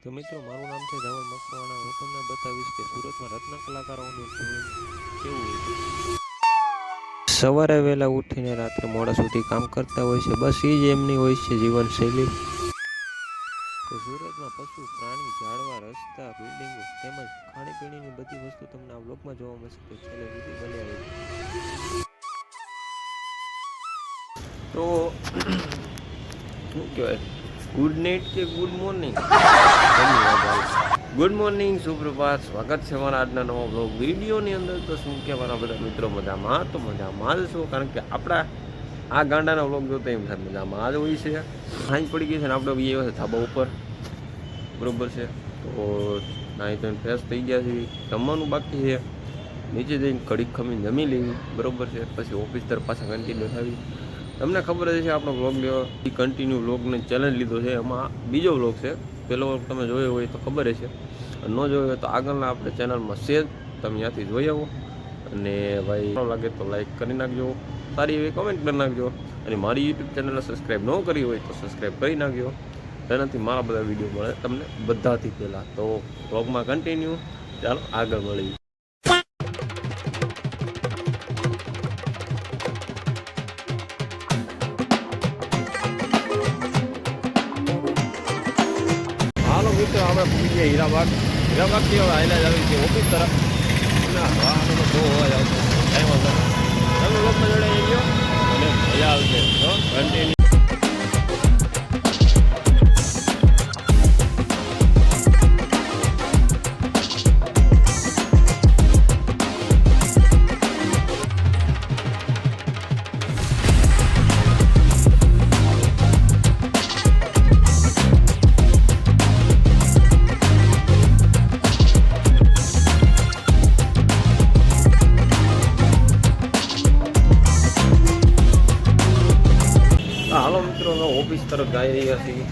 તો મિત્રો મારું નામ છે ધવલ મકવાણા। હું તમને બતાવીશ કે સુરતમાં રત્ન કલાકારોનું જીવન કેવું હોય છે। સવારે વહેલા ઉઠીને રાત્રે મોડા સુધી કામ કરતા હોય છે, બસ એ જ એમની હોય છે જીવનશૈલી। તો સુરતમાં પશુ, પ્રાણી, ઝાડવા, રસ્તા, બિલ્ડિંગો તેમજ ખાણીપીણીની બધી વસ્તુ તમને આ બ્લોગમાં જોવા મળશે, તો છેલ્લે સુધી બન્યા રહેજો। તો શું કહેવાય, ગુડ નાઇટ કે ગુડ મોર્નિંગ? ગુડ મોર્નિંગ, સુપ્રભાત, સ્વાગત છે મારા આજના નવા બ્લોગ વિડીયોની અંદર। તો શું કે મારા બધા મિત્રો મજામાં? તો મજામાં જ છો, કારણ કે આપણા આ ગાંડાના બ્લોગ જોતા એમ થાય મજામાં જ હોય છે। સાંજ પડી ગઈ છે ને આપણે બી છે ધાબા ઉપર, બરોબર છે। તો નાહી ધોઈને ફ્રેશ થઈ ગયા છે, જમવાનું બાકી છે, નીચે જઈને કડીક ખમીને જમી લેવી, બરોબર છે। પછી ઓફિસ તરફ પાછા કન્ટિન્યુ થાવી। તમને ખબર જ છે આપણો બ્લોગ લેવો એ કન્ટિન્યુ બ્લોગને ચેલેન્જ લીધો છે, એમાં બીજો બ્લોગ છે। પહેલો બ્લોગ તમે જોયો હોય તો ખબર હશે, ન જોયો હોય તો આગળના આપણે ચેનલમાં છે, તમે ત્યાંથી જોઈ આવો। અને ભાઈ સારો લાગે તો લાઈક કરી નાખજો, સારી એવી કમેન્ટ કરી નાખજો, અને મારી યુટ્યુબ ચેનલને સબસ્ક્રાઈબ ન કરી હોય તો સબસ્ક્રાઈબ કરી નાખજો, તેનાથી મારા બધા વિડીયો મળે તમને બધાથી પહેલાં। તો બ્લોગમાં કન્ટિન્યુ, ચાલો આગળ મળીએ। હાલો મિત્રો, આપણે પૂરી ગયા હીરાબાગથી હવે આયલા જ આવી છે ઓફિસ તરફ। વાહનો તો બહુ અવાજ આવતો, ટાઈમ આવતો, તમે લોકોમાં જોડાઈ ગયો અને મજા આવશે તો કન્ટિન્યુ। હાલો મિત્રો, હવે ઓફિસ તરફ જઈ રહ્યા છીએ।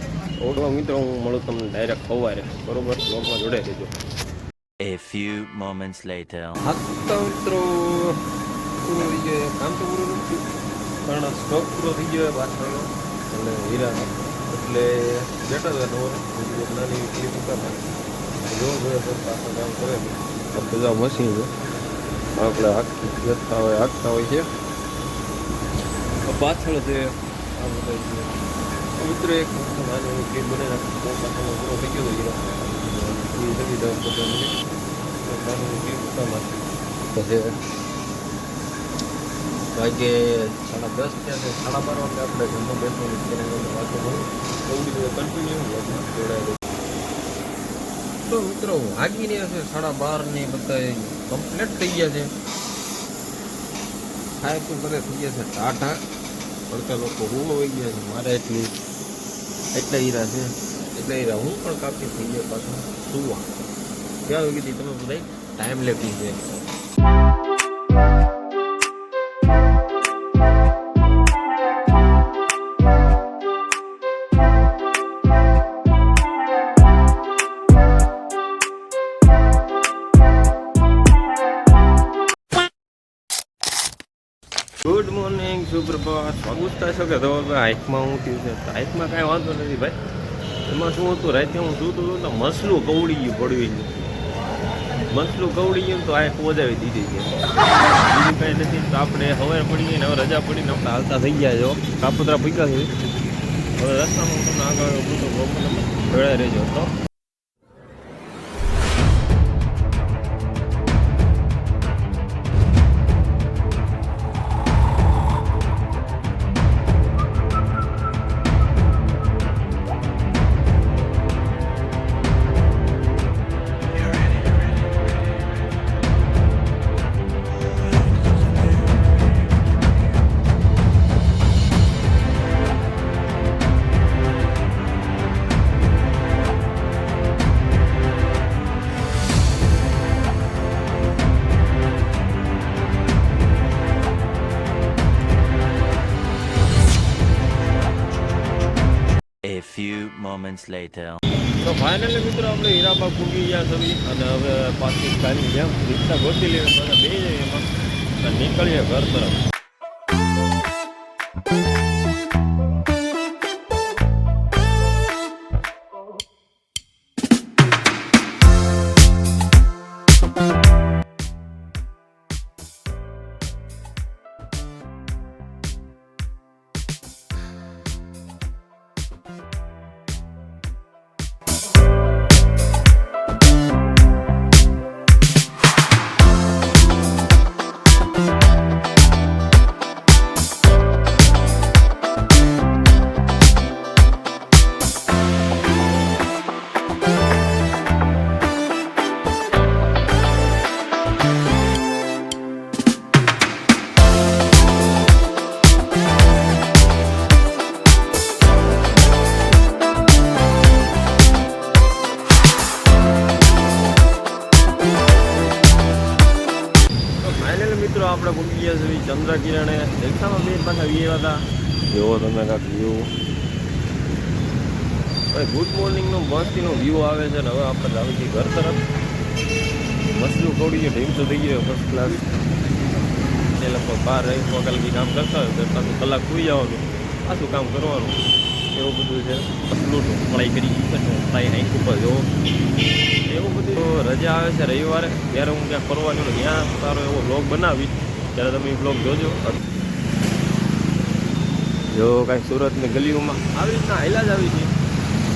ઓડવા મિત્રો હું મળું તમને ડાયરેક્ટ સવારે, બરોબર? બ્લોગમાં જોડાઈ દેજો। A few moments later. હા તો મિત્રો, પૂરું થઈ ગયો, કામ તો પૂરું નથી પણ સ્ટોક પૂરો થઈ ગયો પાછળ અને હીરાનો, એટલે બેઠા હતા નવો નાની ક્લિપ ઉતારતા જોવા જોઈએ તો પાછળ કામ કરે ને આ બધા મશીન છે આપણે હાંકતા હોય છે પાછળ છે। આ બધા મિત્રો એક નાની એવી ક્લિપ બનાવી નાખી, પાછળ પૂરો થઈ ગયો હીરો એ જગી દસ બધા મિનિટ નાની ક્લિપ ઉતાર નાખી। પછી વાગે 10:30 થયા છે, 12:30 વાગે આપણે જમવા બેસવાની ત્યારે વાતો મળું એવડી કન્ટિન્યુ જોડાયેલું। તો મિત્રો વાગી રહ્યા છે 12:30 ને બધા કમ્પ્લીટ થઈ ગયા છે, ખાય તો બધે થઈ ગયા છે ટાટા, પડતા લોકો હું હોઈ ગયા છે। મારે એટલા હીરા છે, એટલા હીરા હું પણ કાપી થઈ ગયા પાછું સુવા ક્યાં આવી ગઈ તમે બધા ટાઈમ લેતી છે। ગુડ મોર્નિંગ, સુપ્રભાત, પૂછતા છો કે ધવલભાઈ હાઈકમાં હું થયું છે? હાઈકમાં કાંઈ વાંધો નથી ભાઈ, એમાં શું હતું, રાતે હું સૂતું હતું ને મસલું કવડી ગયું પડવી ગયું, મસલું કવડી ગયું તો આ પોજાવી દીધી છે, બીજું કાંઈ નથી। તો આપણે હવે પડી ગઈ ને હવે રજા પડીને આપણે હાલતા થઈ ગયા છો, કાપોતરા પૂગ્યા છે। હવે રસ્તામાં હું તમને આગળ પૂછો જોડાઈ રહેજો તો। A few moments later. તો ફાઇનલી મિત્રો આપણે હીરાબાગ પૂગી ગયા છવી, અને હવે પાછી ગાડી જેમ રિક્ષા ગોતી લેવી, બધા બે જઈએ એમાં અને નીકળીએ ઘર તરફ। આપણે પૂકી ગયા છીએ ચંદ્ર કિરણે દેખામાં બે પાછા વ્યૂ હતા જેવો તમે કાંક વ્યૂ ગુડ મોર્નિંગનું મસ્તીનો વ્યૂ આવે છે ને હવે આપણે આવી છીએ ઘર તરફ મસલું કવડી ગયો ઢીમસો થઈ ગયો ફર્સ્ટ ક્લાસ એ લગભગ 12 વાગ્યા કામ કરતા હોય તો પાછું કલાક સુઈ જવાનું પાછું કામ કરવાનું એવું બધું છે મસલું પઢાઈ કરી ગઈ છે પઢાઈ હાઈક ઉપર જો એવું બધું રજા આવે છે રવિવારે ત્યારે હું ક્યાંક ફરવાનું ત્યાં સારો એવો બ્લોગ બનાવી ત્યારે તમે એ બ્લોગ જોજો જો કાંઈ સુરતની ગલીઓમાં આવી રીતના હાઈલા જ આવી છે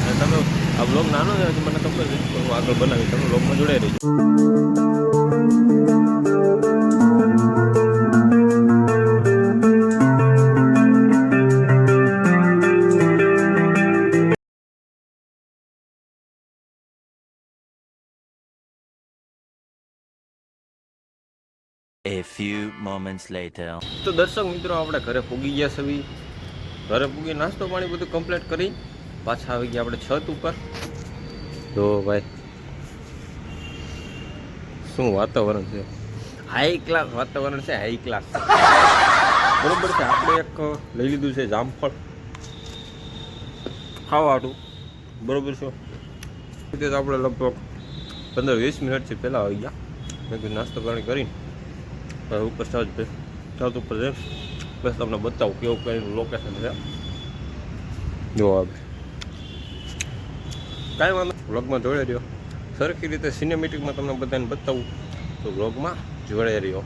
અને તમે આ બ્લોગ નાનો છે હજી મને ખબર છે તો હું આગળ બનાવી તમે બ્લોગમાં જોડાઈ રહીજો A few moments later. તો દર્શક મિત્રો આપણે ઘરે પૂગી ગયા છે ઘરે પૂગી નાસ્તો પાણી બધું કમ્પ્લીટ કરી પાછા આવી ગયા આપણે છત ઉપર તો ભાઈ શું વાતાવરણ છે હાઈ ક્લાસ વાતાવરણ છે હાઈ ક્લાસ બરોબર છે આપણે એક લઈ લીધું છે જામફળ ખાવાનું બરોબર છે તે આપણે લગભગ 15-20 મિનિટથી પહેલાં આવી ગયા મેં કીધું નાસ્તો પાણી કરીને ઉપર છત ઉપર છે બસ તમને બતાવું કેવું કરીને લોકેશન છે જો આવે કાંઈ વાંધો વ્લોગમાં જોડાઈ રહ્યો સરખી રીતે સિનેમેટિકમાં તમને બધાને બતાવું તો વ્લોગમાં જોડાઈ રહ્યો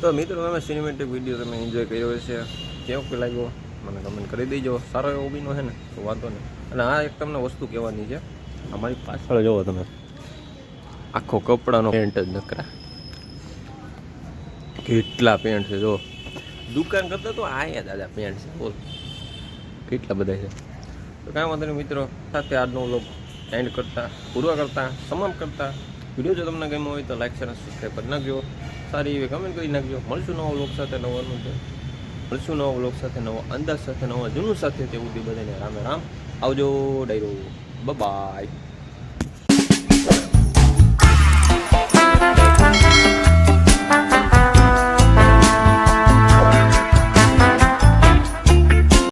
તો મિત્રો તમે સિનેમેટિક વિડીયો તમે એન્જોય કર્યો છે કેવો લાગ્યો મને કમેન્ટ કરી દેજો સારો એવો બીનો છે ને તો વાંધો નહીં અને આ એક તમને વસ્તુ કહેવાની છે અમારી પાછળ જોવો તમે આખો કપડાનો પેન્ટ જ નકરા કેટલા પેન્ટ છે જો દુકાન કરતા તો આયા દાદા પેન્ટ છે બોલ કેટલા બધા છે તો કાંઈ વાંધો નહીં મિત્રો સાથે આજનો વ્લોગ એન્ડ કરતા પૂરો કરતા સમાપ્ત કરતા વિડીયો જો તમને ગમ્યો હોય તો લાઈક શેર અને સબસ્ક્રાઈબ કરી નાખજો સારી એવી કમેન્ટ કરી નાખજો મળશું નવો વ્લોગ સાથે નવાનું છે મળશું નવો વ્લોગ સાથે નવો અંદાજ સાથે નવા જૂનું સાથે તે બધી બધાને રામે રામ આવજો ડાયરો બાય